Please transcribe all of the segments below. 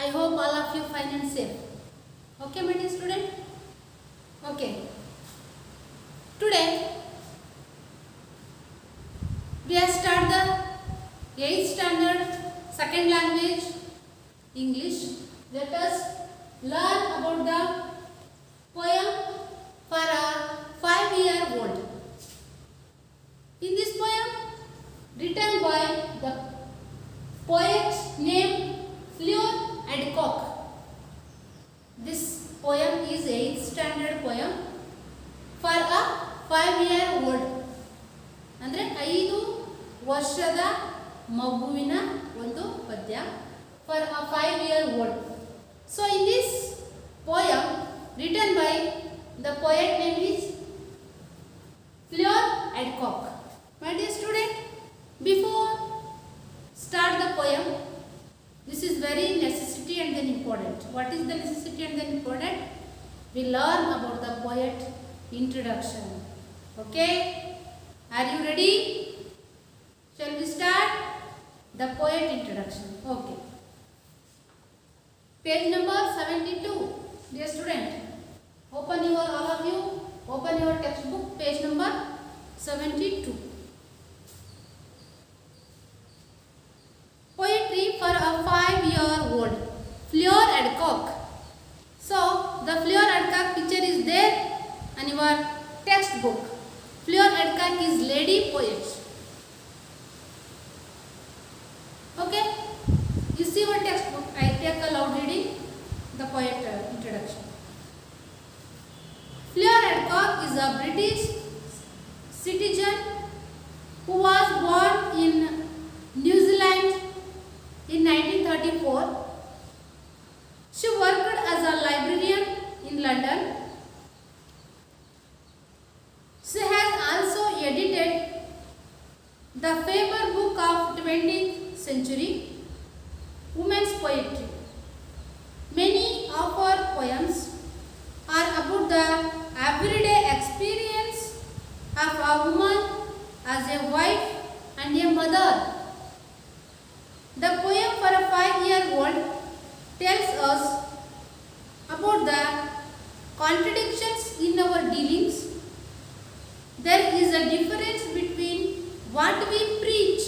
I hope all of you fine and safe. Okay, my dear student? Okay. Today we have started the 8th standard second language English. Let us learn about the poem for a 5-year-old. In this poem written by the poet named Fleur Adcock. This poem is 8th standard poem for a 5-year-old. ಅಂದರೆ 5 ವರ್ಷದ ಮಗುವಿನ ಒಂದು ಪದ್ಯ for a 5-year-old. So in this poem written by the poet name is Fleur Adcock. My dear student, before start the poem, this is very necessity and then important. What is the necessity and then important? We learn about the poet introduction. Okay? Are you ready? Shall we start the poet introduction? Okay. Page number 72. Dear student, open your, all of you, open your textbook, page number 72. Poetry for a 5-year-old. Fleur Adcock. So, the Fleur Adcock picture is there in your textbook. Fleur Adcock is lady poet. Okay? You see your textbook. I take a loud reading the poet introduction. Fleur Adcock is a British citizen who was born in New Zealand in 1934. She worked as a librarian in London. She has also edited the Faber book of 20th century women's poetry. Many of her poems are about the everyday experience of a woman as a wife and a mother. The poem for a 5-year-old tells us about the contradictions in our dealings. There is a difference between what we preach,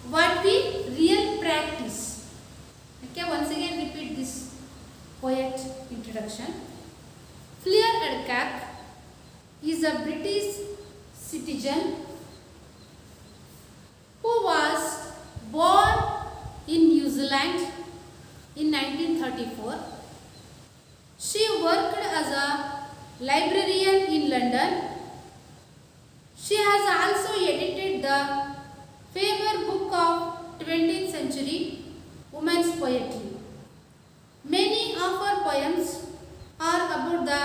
what we real practice. Okay, once again repeat this poet introduction. Fleur Adcock is a British citizen who was born in New Zealand in 1934. She worked as a librarian in London. She has also edited the Faber book of 20th century women's poetry. Many of her poems are about the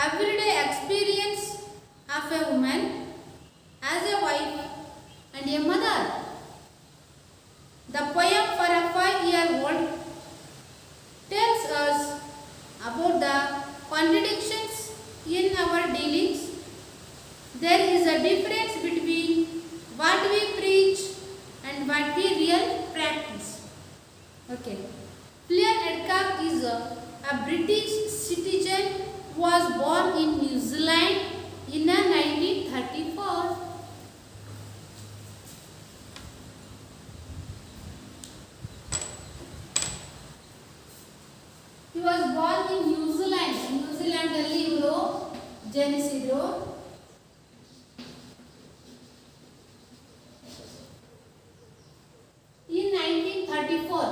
everyday experience of a woman as a wife and a mother. The poem for a 5-year-old tells us about the contradictions in our dealings. There is a difference between what we preach and what we real practice. Okay. Fleur Adcock is a British citizen who was born in New Zealand in 1934. He was born in New Zealand. New Zealand ಅಲ್ಲಿ ಇವರು ಜನಿಸಿದರು. In 1934.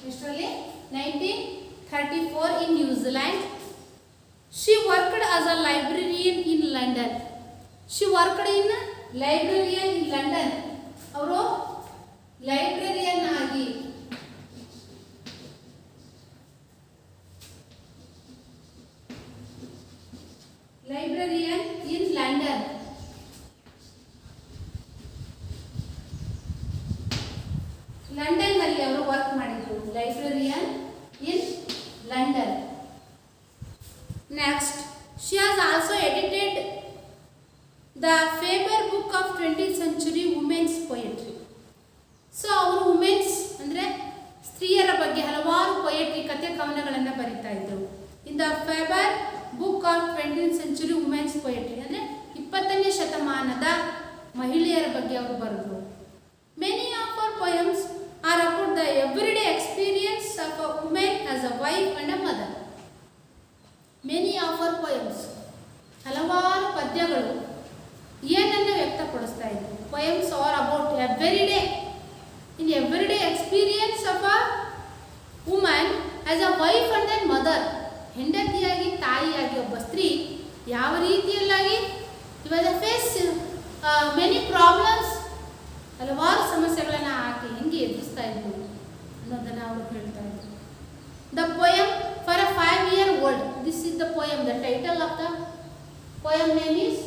Actually 1934 in New Zealand. She worked as a librarian in London. She worked in librarian in London. ಅವರು librarian ಆಗಿ librarian in London. London ನಲ್ಲಿ ಅವರು work ಮಾಡಿದ್ರು librarian in London. Next she has also edited the Faber book of 20th century women's poetry. ಬರೆದ್ರು. Many of our poems are about the everyday experience of a women as a wife and a mother. Many of our poems, ಹಲವಾರು ಪದ್ಯಗಳು ಏನನ್ನು ವ್ಯಕ್ತಪಡಿಸ್ತಾ ಇದ್ವು. Poems are about everyday, in everyday experience of a woman as a wife and then mother. ಹೆಂಡತಿಯಾಗಿ, ತಾಯಿಯಾಗಿ ಒಬ್ಬ ಸ್ತ್ರೀ ಯಾವ ರೀತಿಯಲ್ಲಾಗಿ ಇವಾಗ ಫೇಸ್ ಮೆನಿ ಪ್ರಾಬ್ಲಮ್ಸ್, ಹಲವಾರು ಸಮಸ್ಯೆಗಳನ್ನು ಆಕೆ ಹೆಂಗೆ ಎದುರಿಸ್ತಾ ಇದ್ವು ಅನ್ನೋದನ್ನು ಅವರು ಹೇಳ್ತಾ ಇದ್ರು. The poem for a 5-year-old. This is the poem. The title of the poem name is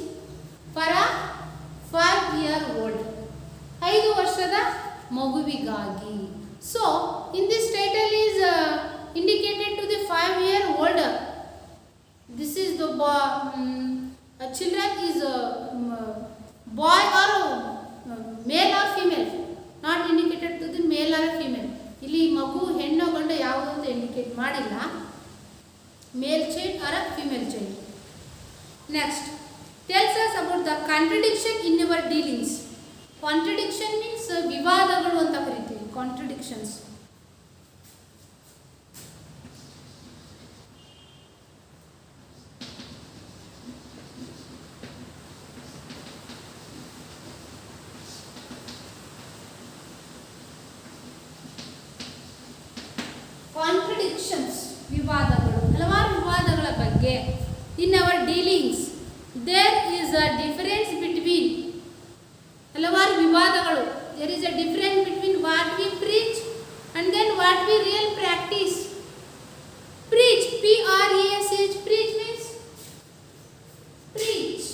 for a 5-year-old. 5 ವರ್ಷದ ಮಗುವಿಗಾಗಿ. So in this title is indicated to the 5-year-old. This is the children is boy or male or female, not indicated to the male or female. ಇಲ್ಲಿ ಮಗು ಹೆಣ್ಣು ಗಂಡು ಯಾವುದು ಅಂತ indicate ಮಾಡಿಲ್ಲ. Male child or a female child. Next tells us about the contradiction in our dealings. Contradiction means ವಿವಾದಗಳು ಅಂತ ಕರಿತೀವಿ. Contradictions. ಕಾಂಟ್ರಡಿಕ್ಷನ್ಸ್, ವಿವಾದಗಳು, ಹಲವಾರು ವಿವಾದಗಳ ಬಗ್ಗೆ. In our dealings there is a difference between, ಹಲವಾರು ವಿವಾದಗಳು. There is a difference between what we preach and then what we real practice. Preach, PREACH, preach means preach.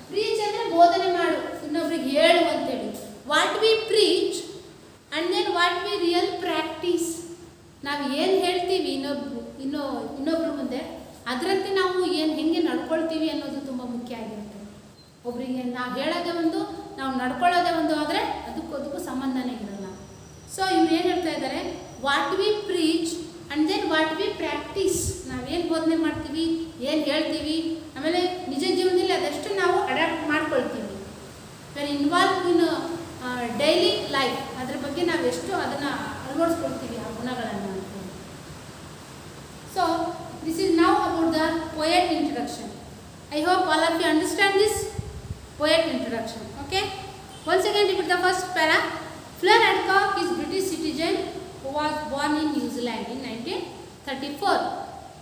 Preach ಅಂದರೆ ಬೋಧನೆ ಮಾಡು, ಇನ್ನೊಬ್ರಿಗೆ ಹೇಳು ಅಂತೇಳಿ. What we preach and then what we real practice. ನಾವು ಏನು ಹೇಳ್ತೀವಿ ಇನ್ನೊಬ್ರ ಮುಂದೆ, ಅದರಂತೆ ನಾವು ಹೆಂಗೆ ನಡ್ಕೊಳ್ತೀವಿ ಅನ್ನೋದು ತುಂಬ ಮುಖ್ಯ ಆಗಿರುತ್ತೆ. ಒಬ್ಬರಿಗೆ ನಾವು ಹೇಳೋದೇ ಒಂದು, ನಾವು ನಡ್ಕೊಳ್ಳೋದೇ ಒಂದು ಆದರೆ ಅದಕ್ಕೂ ಸಂಬಂಧನೇ ಇರಲ್ಲ. ಸೊ ಇವ್ರು ಏನು ಹೇಳ್ತಾ ಇದ್ದಾರೆ, what we preach and then what we practice. ನಾವೇನು ಬೋಧನೆ ಮಾಡ್ತೀವಿ, ಏನು ಹೇಳ್ತೀವಿ, ಆಮೇಲೆ ನಿಜ ಜೀವನದಲ್ಲಿ ಅದೆಷ್ಟು ನಾವು ಅಡ್ಯಾಪ್ಟ್ ಮಾಡ್ಕೊಳ್ತೀವಿ. When involve in daily life, ಅದ್ರ ಬಗ್ಗೆ ನಾವು ಎಷ್ಟು ಅದನ್ನು ಅಳವಡಿಸ್ಕೊಳ್ತೀವಿ ಆ ಗುಣಗಳನ್ನು ಅಂತ. So this is now about the poet introduction. I hope all of you understand this poet introduction. Okay, once again repeat the first para. Fleur Adcock is British citizen who was born in New Zealand in 1934.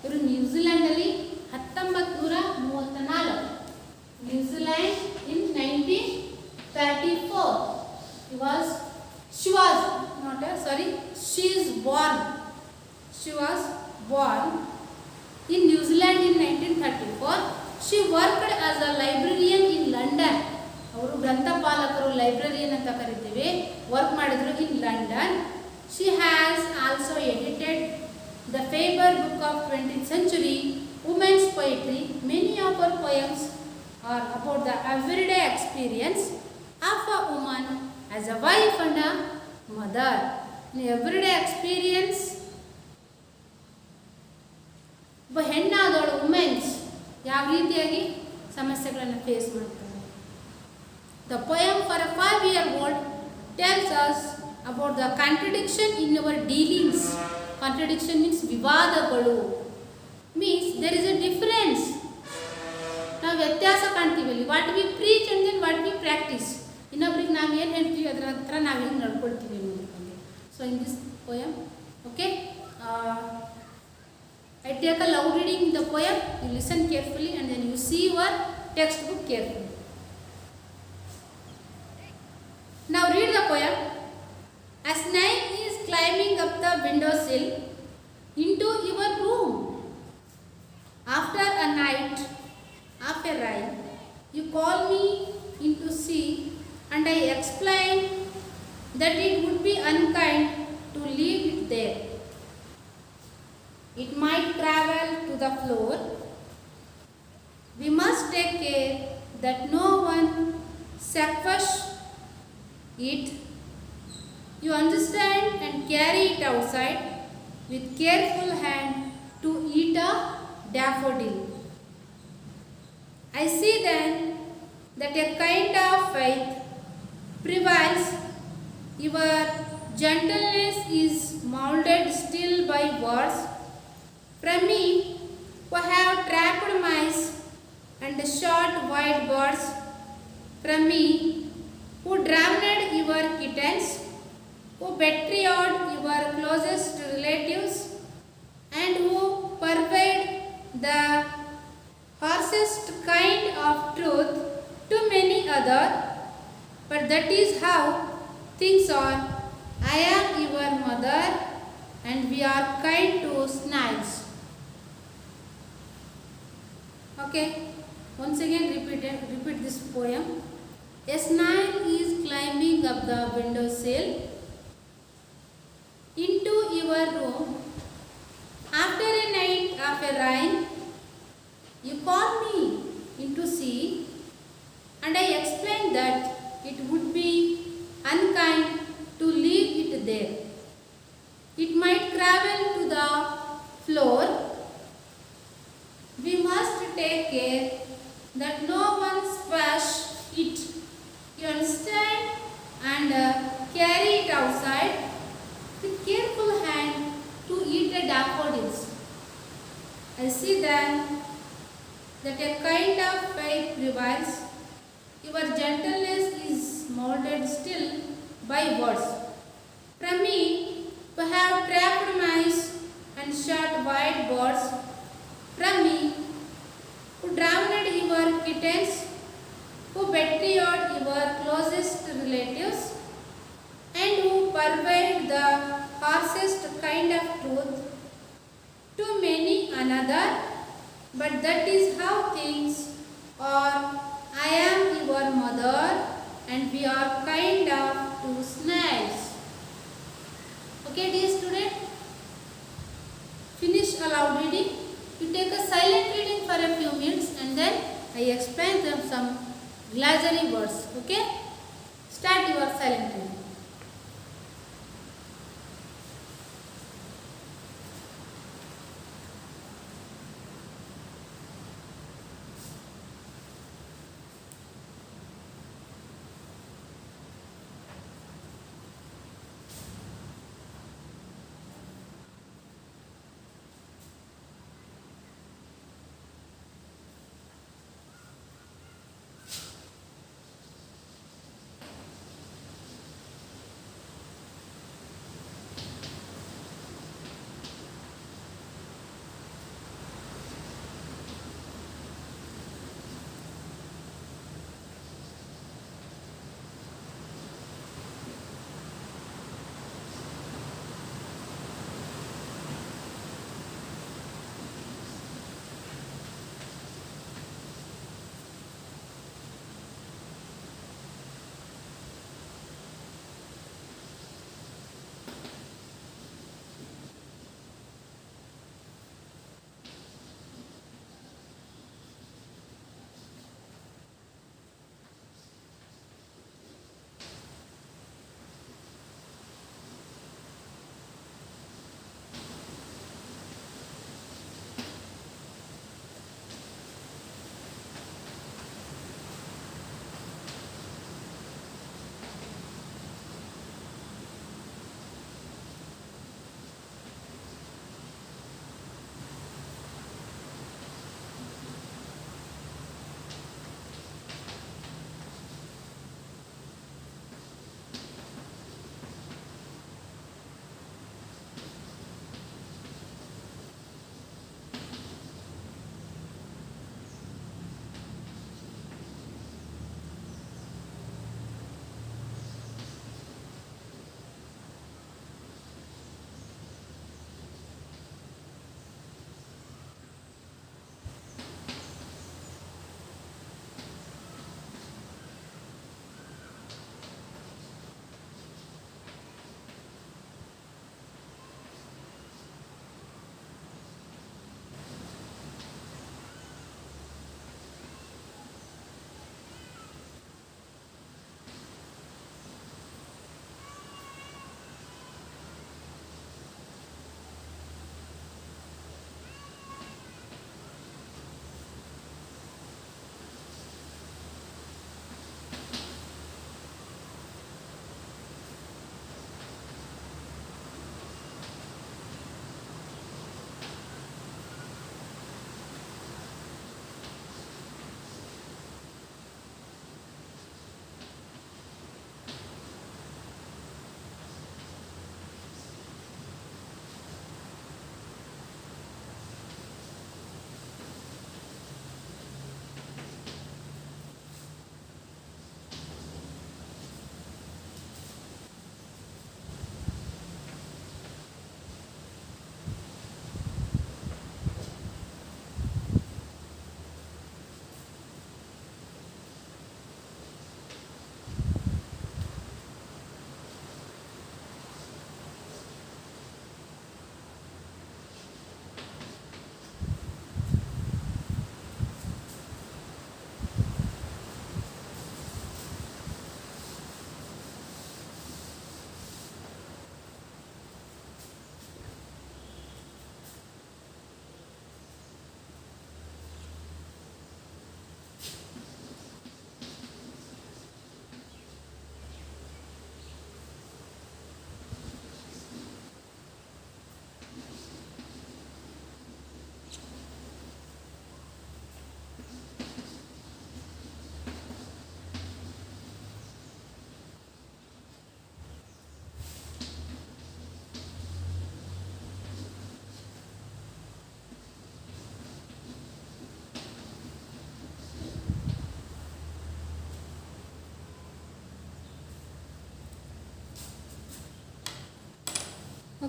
ಇವರು ನ್ಯೂಜಿಲೆಂಡಲ್ಲಿ 1934, New Zealand in 1934. She was born in New Zealand in 1934. She worked as a librarian in London. ಅವರು ಗ್ರಂಥಪಾಲಕರು, librarian ಅಂತ ಕರಿತೀವಿ. Work ಮಾಡಿದ್ರು in London. She has also edited the Faber book of 20th century women's poetry. Many of her poems are about the everyday experience of a woman as a wife and a mother. In everyday experience, ಒಬ್ಬ ಹೆಣ್ಣಾದವಳು, women's ಯಾವ ರೀತಿಯಾಗಿ ಸಮಸ್ಯೆಗಳನ್ನು face ಮಾಡ್ತಾರೆ. The poem for a 5-year-old tells us about the contradiction in our dealings. Contradiction means ವಿವಾದಗಳು, means there is a difference. ನಾವು ವ್ಯತ್ಯಾಸ ಕಾಣ್ತೀವಿ ಅಲ್ಲಿ. What we preach and then what we practice. ಇನ್ನೊಬ್ರಿಗೆ ನಾವು ಏನು ಹೇಳ್ತೀವಿ ಅದರ ಹತ್ರ ನಾವು ಹೆಂಗೆ ನಡ್ಕೊಳ್ತೀವಿ ಅನ್ನೋದಕ್ಕೆ. So in this poem, okay, I take a loud reading in the poem, you listen carefully and then you see your textbook carefully. Now read the poem. As night is climbing up the windowsill into your room, after a night of a rime, you call me in to see, and I explain that it would be unkind to leave it there. It might travel to the floor. We must take care that no one squash it. You understand and carry it outside with careful hand to eat a daffodil. I see then that a kind of faith prevails. Your gentleness is molded still by words. From me, who have trapped mice and shot wild birds, from me, who drowned your kittens, who betrayed your closest relatives, and who pervade the harshest kind of truth to many other. But that is how things are. I am your mother, and we are kind to snails. Okay, once again repeat this poem. A snail is climbing up the window sill into your room after a night of a rain. You call me in to see, and I explained that it would be unkind to leave it there. It might travel to the floor. We must take care that no one squash it. You understand? And carry it outside with careful hand to eat the daffodils. I see then that a kind of faith prevails. Your gentleness is molded still by words. From me, who have trapped mice and shot wild birds, from me, who drowned your kittens, who betrayed your closest relatives, and who pervade the harshest kind of truth to many another. But that is how things are. I am your mother, and we are kind of to snails. Okay, dear student, finish aloud reading. You take a silent reading for a few minutes, and then I explain them some glazary words. Okay, start your silent reading.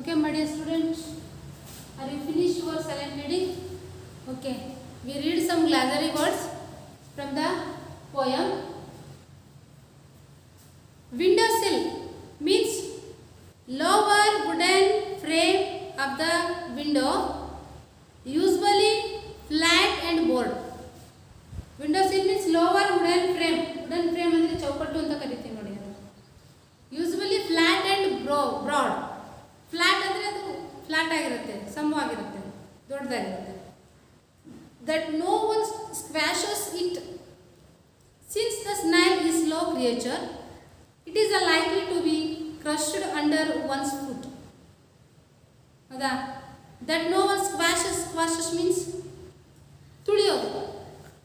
Okay, my dear students, are you finished your silent reading? Okay, we read some glossary words from the poem. Windowsill means lower wooden frame of the window, usually flat and board. Windowsill means lower wooden frame. Wooden frame ಅಂದರೆ ಚೌಕಟ್ಟು ಅಂತ ಕರಿತೀವಿ ನೋಡಿ ಅದು. Usually flat and broad. Flat ಅಂದರೆ ಅದು flat ಆಗಿರುತ್ತೆ, ಸಮವಾಗಿರುತ್ತೆ, ದೊಡ್ಡದಾಗಿರುತ್ತೆ. That no one squashes it. Since the snail is slow creature, it is likely to be crushed under one's foot. ಹೌದಾ? That no one squashes means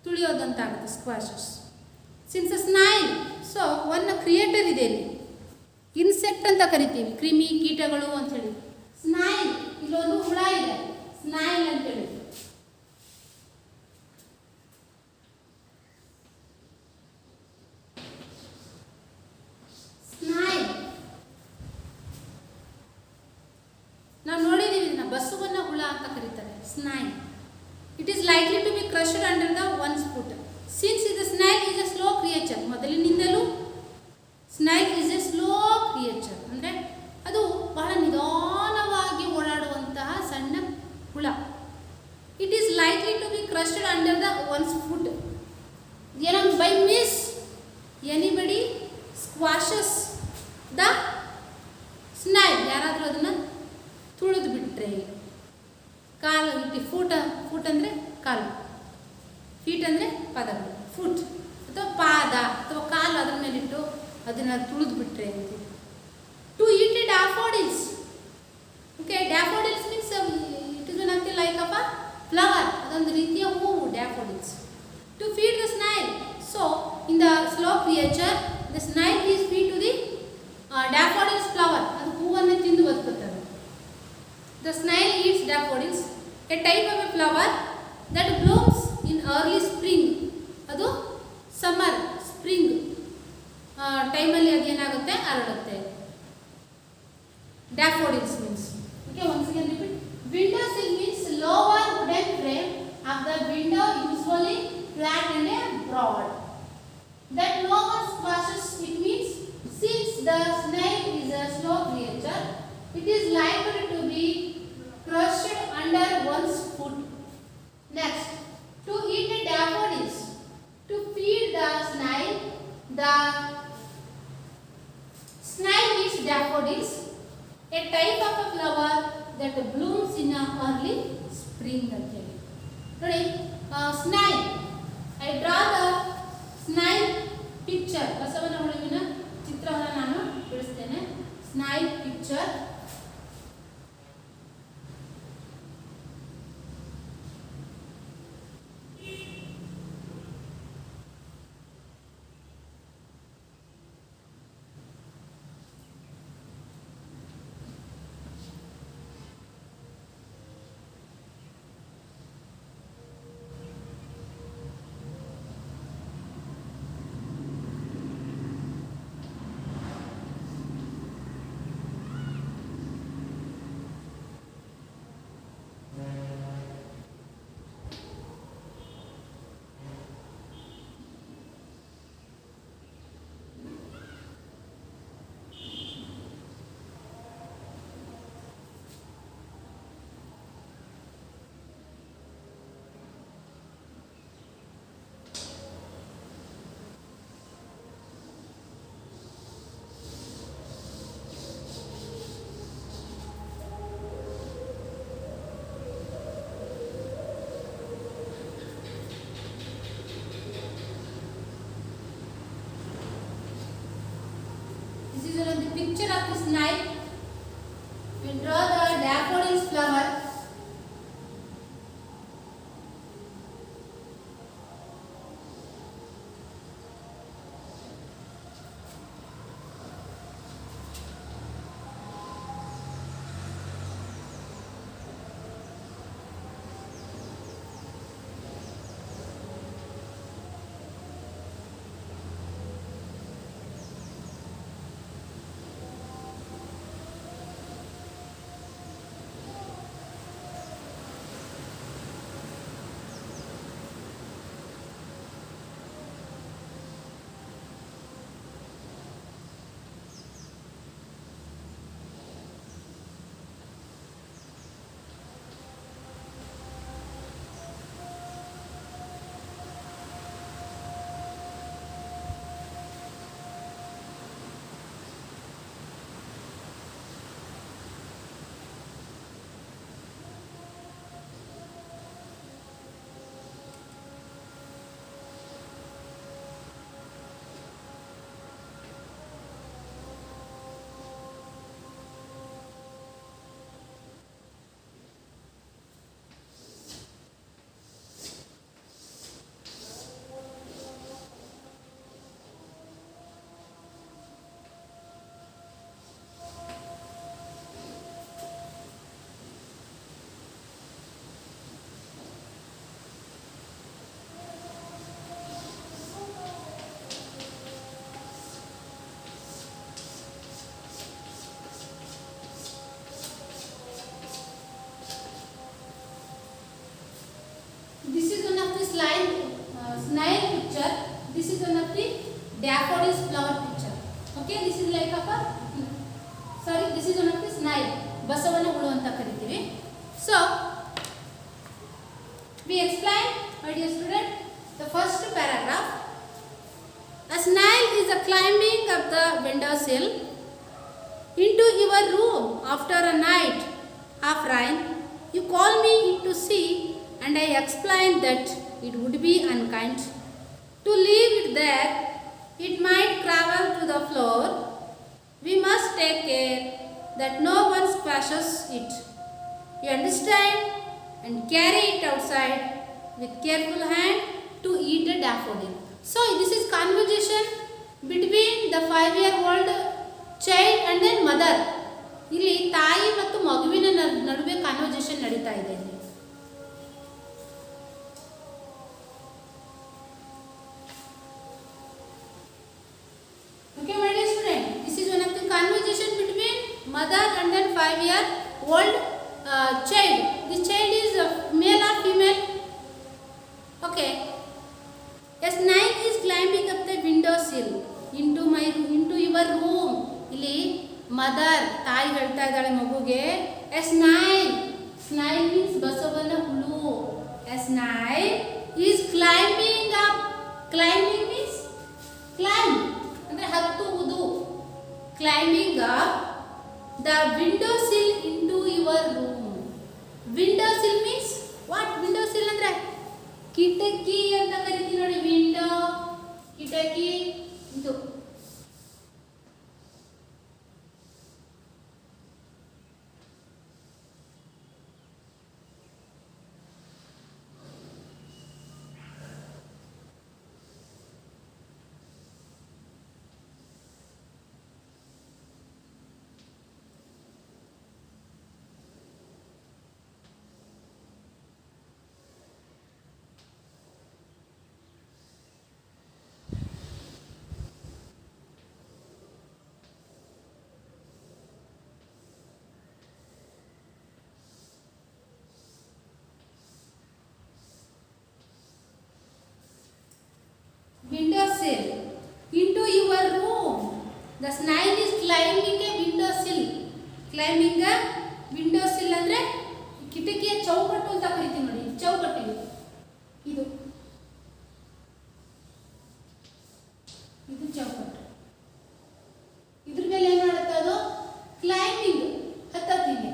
ತುಳಿಯೋದು ಅಂತ ಆಗುತ್ತೆ ಸ್ಕ್ವಾಶಸ್. Since snail, so one creator ಇದೆ ಇಲ್ಲಿ, insect ಅಂತ ಕರಿತೀವಿ, ಕ್ರಿಮಿ ಕೀಟಗಳು ಅಂಥೇಳಿ. ಸ್ನೈಲ್, ಇಲ್ಲೊಂದು ಹುಳ ಇದೆ, ಸ್ನೈಲ್ ಅಂತೇಳಿ. ಸ್ನೈಲ್ ನಾವು ನೋಡಿದ್ದೀವಿ, ಇದನ್ನ ಬಸ್ಸುವನ್ನ ಹುಳ ಅಂತ ಕರೀತಾರೆ, snail. It is likely to be crushed under the one's foot. Since the snail is a slow creature, ಮೊದಲಿನಿಂದಲೂ snail is a slow creature ಅಂದರೆ ಅದು ಬಹಳ ನಿಧಾನವಾಗಿ ಓಡಾಡುವಂತಹ ಸಣ್ಣ ಹುಳ. It is likely to be crushed under the one's foot. ಏನೋ by miss anybody squashes the snail, ಯಾರಾದರೂ ಅದನ್ನು ತುಳಿದು ಬಿಟ್ರೆ, ಕಾಲು ಇಟ್ಟು ಫೂಟ್ ಅಂದರೆ ಕಾಲು, ಫೀಟ್ ಅಂದರೆ ಪಾದಗಳು, ಫುಟ್ ಅಥವಾ ಪಾದ ಅಥವಾ ಕಾಲು ಅದ್ರ ಮೇಲಿಟ್ಟು ಅದನ್ನು ತುಳಿದು ಬಿಟ್ರೆ ಅಂತೀವಿ. To eat daffodils. Okay, daffodils means it is nothing like up a flower, ಅದೊಂದು ರೀತಿಯ ಹೂವು daffodils. To feed the snail, so in the slow creature the snail is feed to the daffodils flower, ಅದು ಹೂವನ್ನು ತಿಂದು ಬದುಕುತ್ತದೆ. The snail eats daffodils, a type of a flower that blooms in early spring. ಅದು summer, spring ಟೈಮಲ್ಲಿ ಅದೇನಾಗುತ್ತೆ, ಅರಳುತ್ತೆ. Daffodils means, okay, once again repeat. Windowsill means lower wooden frame of the window, usually flat and broad. That no one squashes it means since the snail is a slow creature, it is likely to be crushed under one's foot. Next, to eat daffodils. To feed the snail eats daffodils, a type of a flower that blooms in early spring. ನೋಡಿ, snail. I draw the snail picture. ಬಸವನ ಹುಳುವಿನ ಚಿತ್ರವನ್ನು ನಾನು ಬಿಡಿಸ್ತೇನೆ. Snail picture. This is the picture of the snail. We draw the daffodils flower. snail picture. This is one of the daffodils flower picture. Okay, this is like of a this is one of the snail. ಬಸವನ ಹುಳು ಅಂತ ಕರಿತೀವಿ. So we explain, my dear student, the first paragraph. A snail is a climbing up the windowsill into your room after a night of rain. You call me to see, and I explain that it would be unkind to leave it there. It might travel to the floor. We must take care that no one squashes it. You understand? And carry it outside with careful hand to eat a daffodil. So this is conversation between the 5-year-old child and then mother. ಇಲ್ಲಿ ತಾಯಿ ಮತ್ತು ಮಗುವಿನ ನಡುವೆ conversation ನಡೀತಾ ಇದೆ. Okay, my dear student, this is one of the conversation between mother and then 5-year-old child. This child is male or female? Okay. A snail is climbing up the windowsill into your room. ಇಲ್ಲಿ mother ತಾಯಿ ಹೇಳ್ತಾ ಇದ್ದಾಳೆ ಮಗುಗೆ A snail. Snail means ಬಸವನ ಹುಳು. A snail is climbing up. Climbing means climb ಅಂದ್ರೆ ಹತ್ತುವುದು. Climbing up the window sill into your room. Window sill means what? Window sill ಅಂದ್ರೆ ಕಿಟಕಿ ಅಂತ ಕರಿತೀವಿ ನೋಡಿ. ವಿಂಡೋ, ಕಿಟಕಿ, ಇದು windowsill into your room. The snail is climbing a windowsill. Climbing a windowsill ಅಂದ್ರೆ ಕಿಟಕಿಯ ಚೌಕಟ್ಟು ಅಂತ ಕರಿತೀವಿ ನೋಡಿ. ಚೌಕಟ್ಟು ಇದು ಚೌಕಟ್ಟು. ಇದ್ರ ಮೇಲೆ ಏನು ಮಾಡುತ್ತೆ ಅದು? ಕ್ಲೈಂಬಿಂಗ್, ಹತ್ತತ್ತಿಗೆ.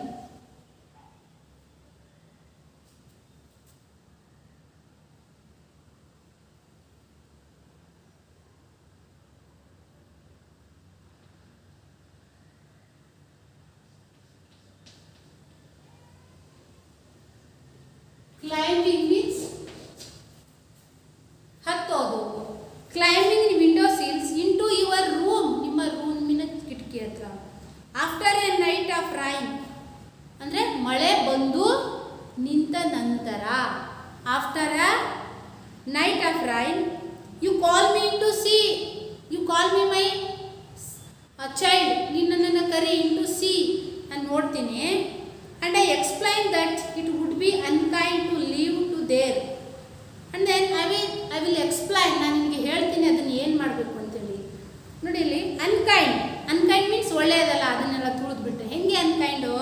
Climbing means ಹತ್ತೋದು. Climbing in window sills into your room. ನಿಮ್ಮ ರೂಮಿನ ಕಿಟಕಿ ಹತ್ರ. After a night of rain ಅಂದ್ರೆ ಮಳೆ ಬಂದು ನಿಂತ ನಂತರ. After a night of rain you call me to see. You call me my child. ನೀನು ನನ್ನನ್ನು ಕರಿ into see. ನಾನು ನೋಡ್ತೀನಿ. And I explain that it would be unkind to leave to there. And then I will explain. ನಾನು ನಿಮಗೆ ಹೇಳ್ತೀನಿ ಅದನ್ನು ಏನು ಮಾಡಬೇಕು ಅಂತೇಳಿ. ನೋಡಿ ಇಲ್ಲಿ ಅನ್ಕೈಂಡ್. ಅನ್ಕೈಂಡ್ ಮೀನ್ಸ್ ಒಳ್ಳೆಯದಲ್ಲ, ಅದನ್ನೆಲ್ಲ ತುಳಿದ್ಬಿಟ್ಟೆ. ಹೆಂಗೆ unkind?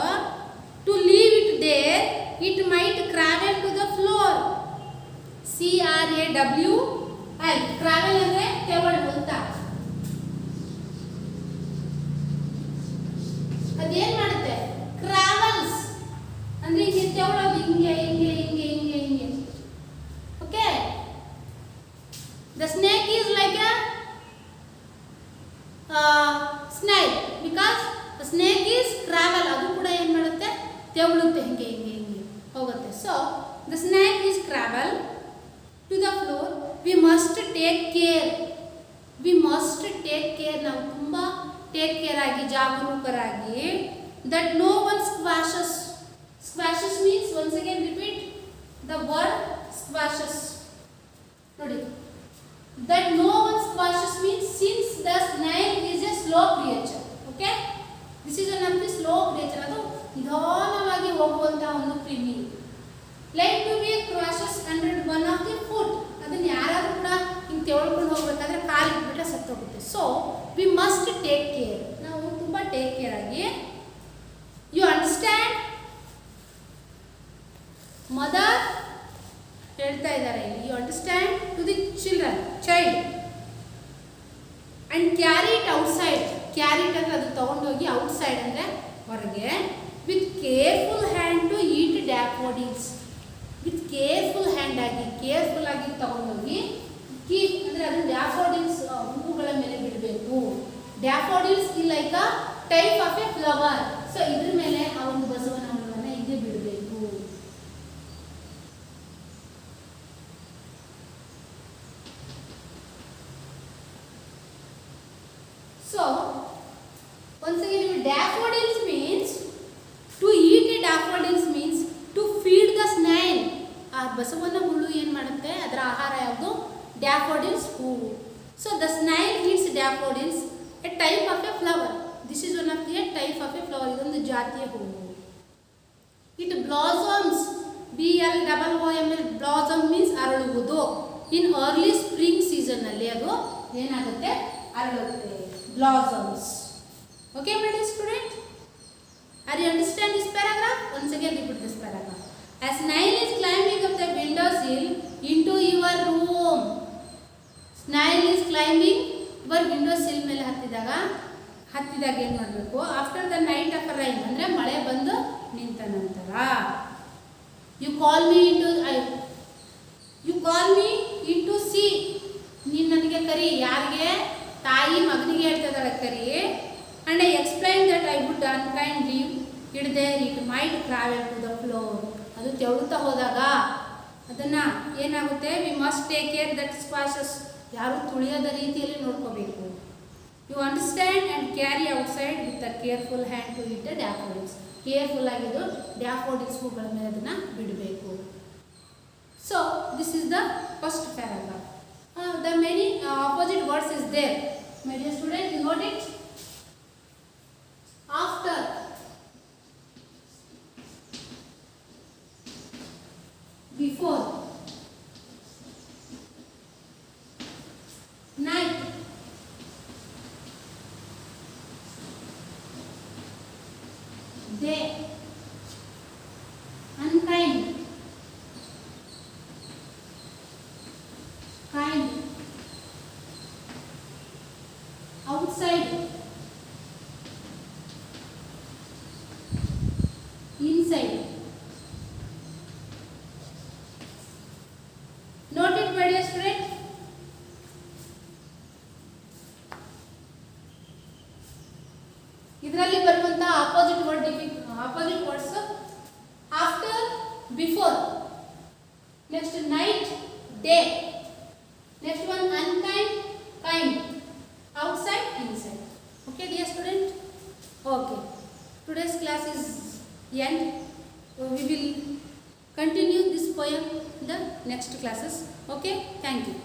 To leave it there it might crawl to the floor. CRAWL. Crawl ಅಂದರೆ ತೆವಳು ಅಂತ. ಅದೇನು ಮಾಡುತ್ತೆ? ಕ್ರಾವೆಲ್ಸ್ ಅಂದ್ರೆ ಹಿಂಗೆ ತೆವಳೋದು. ಹಿಂಗೆ ಹಿಂಗೆ ಹಿಂಗೆ ಹಿಂಗೆ ಹಿಂಗೆ. Okay. The snake is like a snake because the snake is travel. ಅದು ಕೂಡ ಏನು ಮಾಡುತ್ತೆ? ತೆವಳುತ್ತೆ, ಹಿಂಗೆ ಹಿಂಗೆ ಹಿಂಗೆ ಹೋಗುತ್ತೆ. So the snake is travel to the floor. We must take care. We must take care. ನಾವು ತುಂಬ ಟೇಕ್ ಕೇರ್ ಆಗಿ, ಜಾಗರೂಕರಾಗಿ. That no one squashes. Squashes means, once again repeat the word squashes. ನೋಡಿ, that no one squashes means since the snail is a slow creature. Okay, this is one of the slow creature. ಅದು ನಿಧಾನವಾಗಿ ಹೋಗುವಂತ ಒಂದು ಕ್ರಿಮಿ. Like to be crushes under one of the foot. ಅದನ್ನ ಯಾರಾದ್ರೂ ಕೂಡ mother ಹೇಳ್ತಾ ಇದ್ದಾರೆ ಇಲ್ಲಿ, you understand, to the child and carry it outside. Carry it ಅಂದರೆ ಅದು ತಗೊಂಡೋಗಿ ಔಟ್ಸೈಡ್ ಅಂದರೆ ಹೊರಗೆ, with careful hand to eat daffodils. With careful hand ಆಗಿ, ಕೇರ್ಫುಲ್ ಆಗಿ ತಗೊಂಡೋಗಿ ಕೀಪ್ ಅಂದರೆ ಅದು ಡ್ಯಾಫೋಡಿಲ್ಸ್ ಹೂವುಗಳ ಮೇಲೆ ಬಿಡಬೇಕು. Daffodils is like a type of a flower. So ಇದ್ರ ಮೇಲೆ ಆ ಒಂದು ಬಸವನ ಹುಳುವನ್ನು ಹೀಗೆ ಬಿಡಬೇಕು. So once again, daffodils means to eat a daffodils means to feed the snail. ಆ ಬಸವನ ಹುಳು ಏನು ಮಾಡುತ್ತೆ, ಅದರ ಆಹಾರ ಯಾವುದು, ಡ್ಯಾಫೋಡಿಲ್ಸ್ ಹೂವು. So the snail eats daffodils, a type of a flower. This is one of the type of a flower. ಇದೊಂದು ಜಾತಿಯ ಹೂವು. It blossoms, BLOOM, blossom means ಅರಳುವುದು. ಇನ್ ಅರ್ಲಿ ಸ್ಪ್ರಿಂಗ್ ಸೀಸನ್ನಲ್ಲಿ ಅದು ಏನಾಗುತ್ತೆ, ಅರಳುತ್ತೆ, blossoms. Okay, my dear student, are you understand this paragraph? Once again repeat this paragraph. As snail is climbing up the window sill into your room. Snail is climbing your window sill ಮೇಲೆ ಹತ್ತಿದಾಗ ಏನು ಮಾಡಬೇಕು, after the night of rain ಅಂದರೆ ಮಳೆ ಬಂದು ನಿಂತ ನಂತರ, you call me into see, ನೀನು ನನಗೆ ಕರಿ. ಯಾರಿಗೆ, ತಾಯಿ ಮಗನಿಗೆ ಹೇಳ್ತಾ ಇದ್ದಾಳೆ ಕರಿ. And I explained that I would unkind leave it there, it might travel to the floor. ಅದು ತೆವಳುತ್ತಾ ಹೋದಾಗ ಅದನ್ನು ಏನಾಗುತ್ತೆ, we must take care that squashes, ಯಾರು ತುಳಿಯದ ರೀತಿಯಲ್ಲಿ ನೋಡ್ಕೋಬೇಕು. You understand and carry outside with a careful hand to it the daffodils. Careful ಆಗಿದ್ದು daffodils ಹೂಗಳ ಮೇಲೆ ಅದನ್ನು ಬಿಡಬೇಕು. So this is the first paragraph. The many opposite words is there. My dear student, you note it. After, before, night, day, unkind, kind, outside, inside. Note it, my dear student. ಇದರಲ್ಲಿ ಬರುವಂತ opposite words after, before, next night, day, next one unkind, kind, outside, inside. Okay dear student, okay, today's class is end. We will continue this poem in the next classes. Okay, thank you.